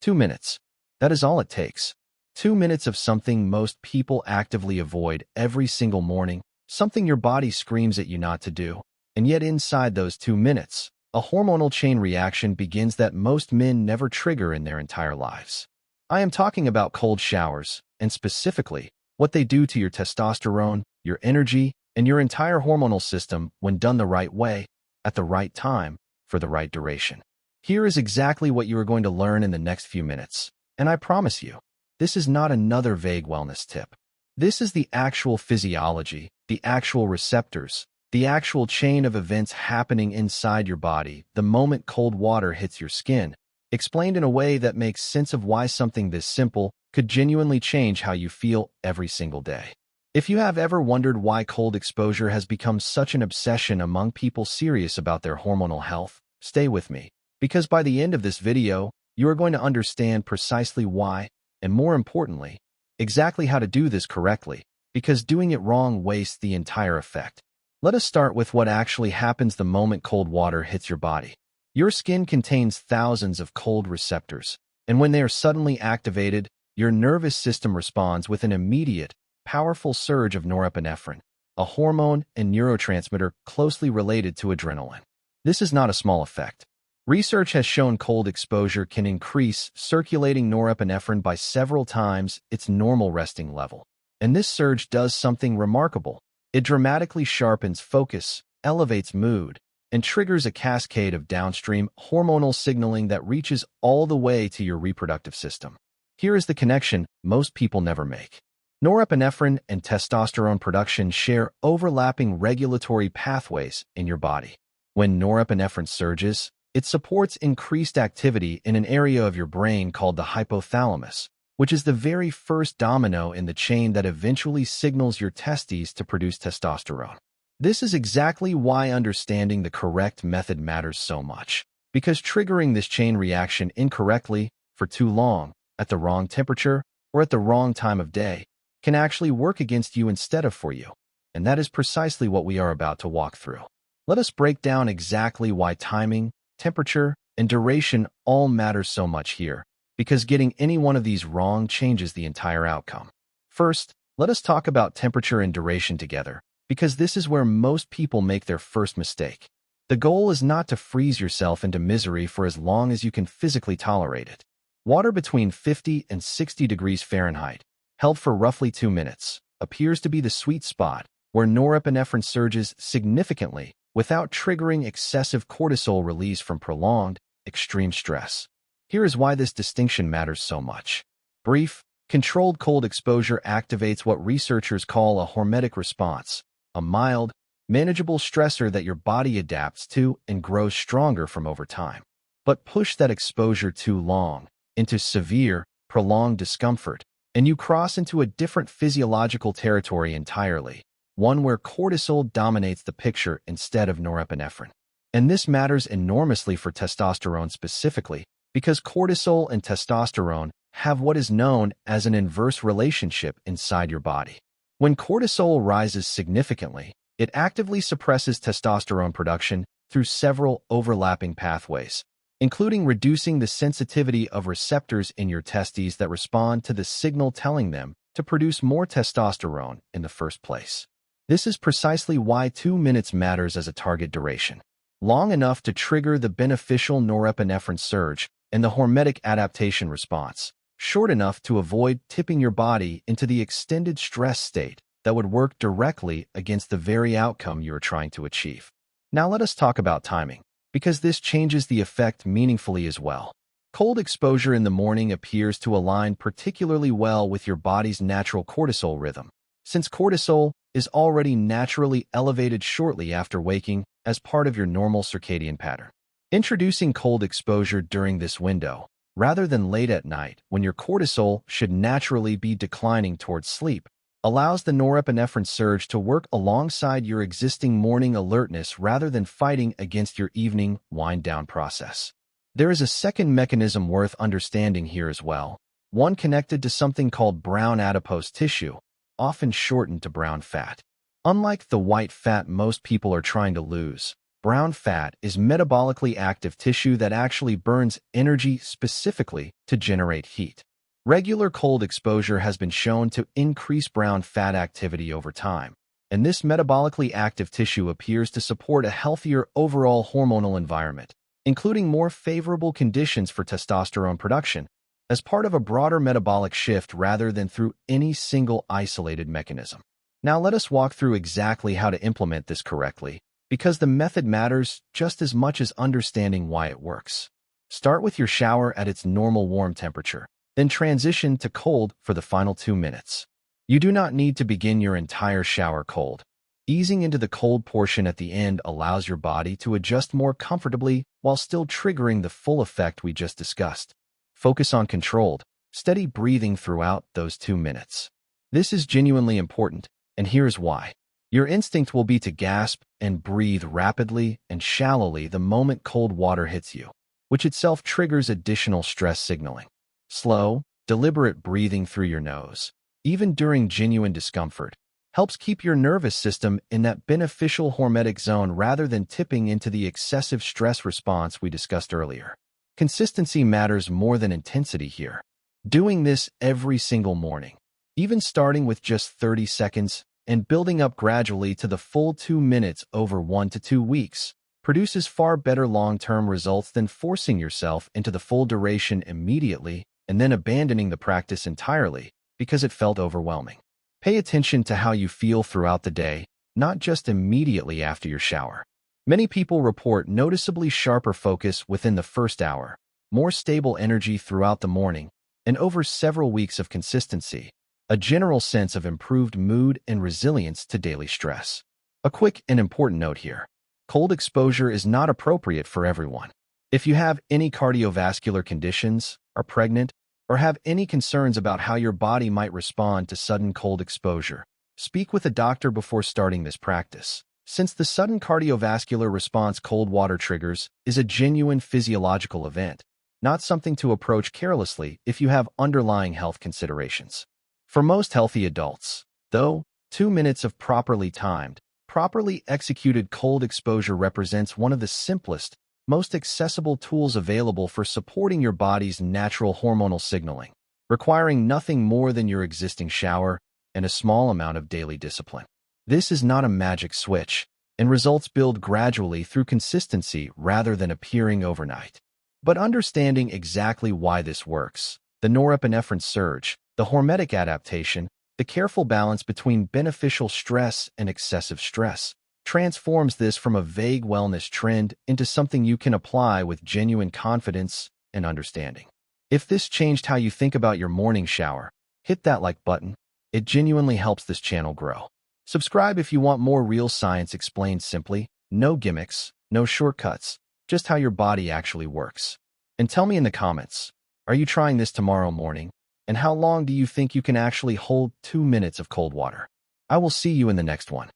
2 minutes. That is all it takes. 2 minutes of something most people actively avoid every single morning, something your body screams at you not to do. And yet inside those 2 minutes, a hormonal chain reaction begins that most men never trigger in their entire lives. I am talking about cold showers, and specifically, what they do to your testosterone, your energy, and your entire hormonal system when done the right way, at the right time, for the right duration. Here is exactly what you are going to learn in the next few minutes. And I promise you, this is not another vague wellness tip. This is the actual physiology, the actual receptors, the actual chain of events happening inside your body the moment cold water hits your skin, explained in a way that makes sense of why something this simple could genuinely change how you feel every single day. If you have ever wondered why cold exposure has become such an obsession among people serious about their hormonal health, stay with me, because by the end of this video, you are going to understand precisely why, and more importantly, exactly how to do this correctly, because doing it wrong wastes the entire effect. Let us start with what actually happens the moment cold water hits your body. Your skin contains thousands of cold receptors, and when they are suddenly activated, your nervous system responds with an immediate, powerful surge of norepinephrine, a hormone and neurotransmitter closely related to adrenaline. This is not a small effect. Research has shown cold exposure can increase circulating norepinephrine by several times its normal resting level. And this surge does something remarkable. It dramatically sharpens focus, elevates mood, and triggers a cascade of downstream hormonal signaling that reaches all the way to your reproductive system. Here is the connection most people never make. Norepinephrine and testosterone production share overlapping regulatory pathways in your body. When norepinephrine surges, it supports increased activity in an area of your brain called the hypothalamus, which is the very first domino in the chain that eventually signals your testes to produce testosterone. This is exactly why understanding the correct method matters so much, because triggering this chain reaction incorrectly, for too long, at the wrong temperature, or at the wrong time of day, can actually work against you instead of for you. And that is precisely what we are about to walk through. Let us break down exactly why timing, temperature, and duration all matter so much here, because getting any one of these wrong changes the entire outcome. First, let us talk about temperature and duration together, because this is where most people make their first mistake. The goal is not to freeze yourself into misery for as long as you can physically tolerate it. Water between 50 and 60 degrees Fahrenheit, held for roughly 2 minutes, appears to be the sweet spot where norepinephrine surges significantly without triggering excessive cortisol release from prolonged, extreme stress. Here is why this distinction matters so much. Brief, controlled cold exposure activates what researchers call a hormetic response, a mild, manageable stressor that your body adapts to and grows stronger from over time. But push that exposure too long, into severe, prolonged discomfort, and you cross into a different physiological territory entirely, one where cortisol dominates the picture instead of norepinephrine. And this matters enormously for testosterone specifically, because cortisol and testosterone have what is known as an inverse relationship inside your body. When cortisol rises significantly, it actively suppresses testosterone production through several overlapping pathways, including reducing the sensitivity of receptors in your testes that respond to the signal telling them to produce more testosterone in the first place. This is precisely why 2 minutes matters as a target duration. Long enough to trigger the beneficial norepinephrine surge and the hormetic adaptation response. Short enough to avoid tipping your body into the extended stress state that would work directly against the very outcome you are trying to achieve. Now let us talk about timing, because this changes the effect meaningfully as well. Cold exposure in the morning appears to align particularly well with your body's natural cortisol rhythm, since cortisol is already naturally elevated shortly after waking as part of your normal circadian pattern. Introducing cold exposure during this window, rather than late at night when your cortisol should naturally be declining towards sleep, allows the norepinephrine surge to work alongside your existing morning alertness rather than fighting against your evening wind-down process. There is a second mechanism worth understanding here as well, one connected to something called brown adipose tissue, often shortened to brown fat. Unlike the white fat most people are trying to lose, Brown fat is metabolically active tissue that actually burns energy specifically to generate heat. Regular cold exposure has been shown to increase brown fat activity over time, and this metabolically active tissue appears to support a healthier overall hormonal environment, including more favorable conditions for testosterone production, as part of a broader metabolic shift rather than through any single isolated mechanism. Now let us walk through exactly how to implement this correctly, because the method matters just as much as understanding why it works. Start with your shower at its normal warm temperature, then transition to cold for the final 2 minutes. You do not need to begin your entire shower cold. Easing into the cold portion at the end allows your body to adjust more comfortably while still triggering the full effect we just discussed. Focus on controlled, steady breathing throughout those 2 minutes. This is genuinely important, and here's why. Your instinct will be to gasp and breathe rapidly and shallowly the moment cold water hits you, which itself triggers additional stress signaling. Slow, deliberate breathing through your nose, even during genuine discomfort, helps keep your nervous system in that beneficial hormetic zone rather than tipping into the excessive stress response we discussed earlier. Consistency matters more than intensity here. Doing this every single morning, even starting with just 30 seconds and building up gradually to the full 2 minutes over 1 to 2 weeks, produces far better long-term results than forcing yourself into the full duration immediately and then abandoning the practice entirely because it felt overwhelming. Pay attention to how you feel throughout the day, not just immediately after your shower. Many people report noticeably sharper focus within the first hour, more stable energy throughout the morning, and over several weeks of consistency, a general sense of improved mood and resilience to daily stress. A quick and important note here. Cold exposure is not appropriate for everyone. If you have any cardiovascular conditions, are pregnant, or have any concerns about how your body might respond to sudden cold exposure, speak with a doctor before starting this practice. Since the sudden cardiovascular response cold water triggers is a genuine physiological event, not something to approach carelessly if you have underlying health considerations. For most healthy adults, though, 2 minutes of properly timed, properly executed cold exposure represents one of the simplest, most accessible tools available for supporting your body's natural hormonal signaling, requiring nothing more than your existing shower and a small amount of daily discipline. This is not a magic switch, and results build gradually through consistency rather than appearing overnight. But understanding exactly why this works, the norepinephrine surge, the hormetic adaptation, the careful balance between beneficial stress and excessive stress, transforms this from a vague wellness trend into something you can apply with genuine confidence and understanding. If this changed how you think about your morning shower, hit that like button. It genuinely helps this channel grow. Subscribe if you want more real science explained simply, no gimmicks, no shortcuts, just how your body actually works. And tell me in the comments, are you trying this tomorrow morning? And how long do you think you can actually hold 2 minutes of cold water? I will see you in the next one.